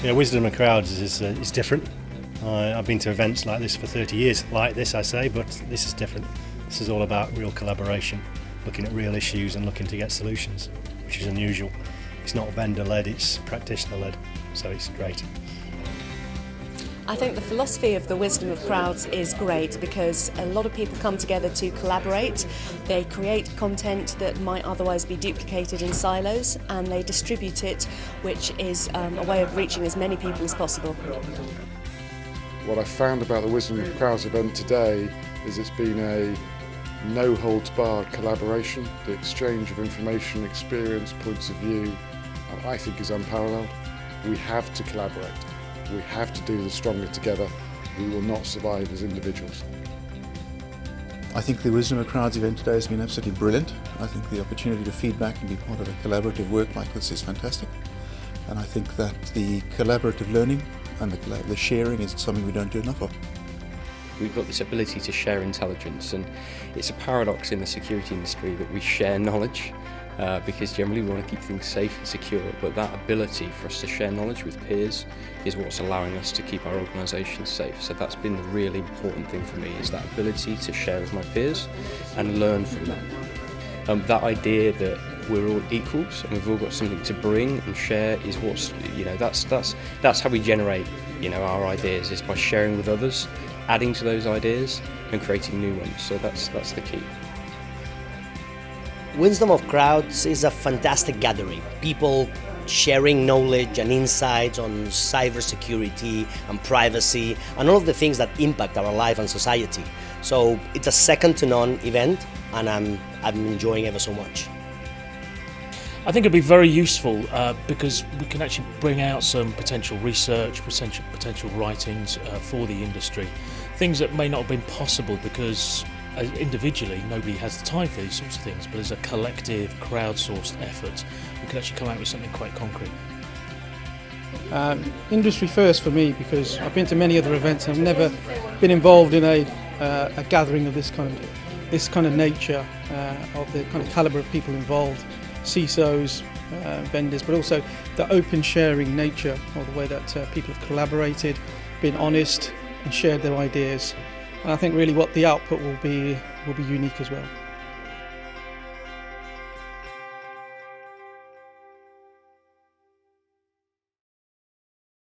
Yeah, Wisdom of Crowds is different. I've been to events like this for 30 years, like this I say, but this is different. This is all about real collaboration, looking at real issues and looking to get solutions, which is unusual. It's not vendor-led, it's practitioner-led, so it's great. I think the philosophy of the Wisdom of Crowds is great because a lot of people come together to collaborate. They create content that might otherwise be duplicated in silos and they distribute it, which is a way of reaching as many people as possible. What I found about the Wisdom of Crowds event today is it's been a no-holds-barred collaboration. The exchange of information, experience, points of view, I think is unparalleled. We have to collaborate. We have to do this stronger together. We will not survive as individuals. I think the Wisdom of Crowds event today has been absolutely brilliant. I think the opportunity to feedback and be part of a collaborative work like this is fantastic. And I think that the collaborative learning and the sharing is something we don't do enough of. We've got this ability to share intelligence, and it's a paradox in the security industry that we share knowledge because generally we want to keep things safe and secure, but that ability for us to share knowledge with peers is what's allowing us to keep our organisations safe. So that's been the really important thing for me, is that ability to share with my peers and learn from them. That idea that we're all equals and we've all got something to bring and share is what's, that's how we generate, our ideas, is by sharing with others, adding to those ideas and creating new ones. So that's the key. Wisdom of Crowds is a fantastic gathering. People sharing knowledge and insights on cybersecurity and privacy and all of the things that impact our life and society. So it's a second to none event and I'm enjoying ever so much. I think it'd be very useful because we can actually bring out some potential research, potential writings for the industry. Things that may not have been possible because individually nobody has the time for these sorts of things, but as a collective crowdsourced effort we can actually come out with something quite concrete. Industry first for me, because I've been to many other events and I've never been involved in a gathering of this kind of nature, of the kind of calibre of people involved, CISOs, vendors, but also the open sharing nature of the way that people have collaborated, been honest and shared their ideas. And I think really what the output will be unique as well.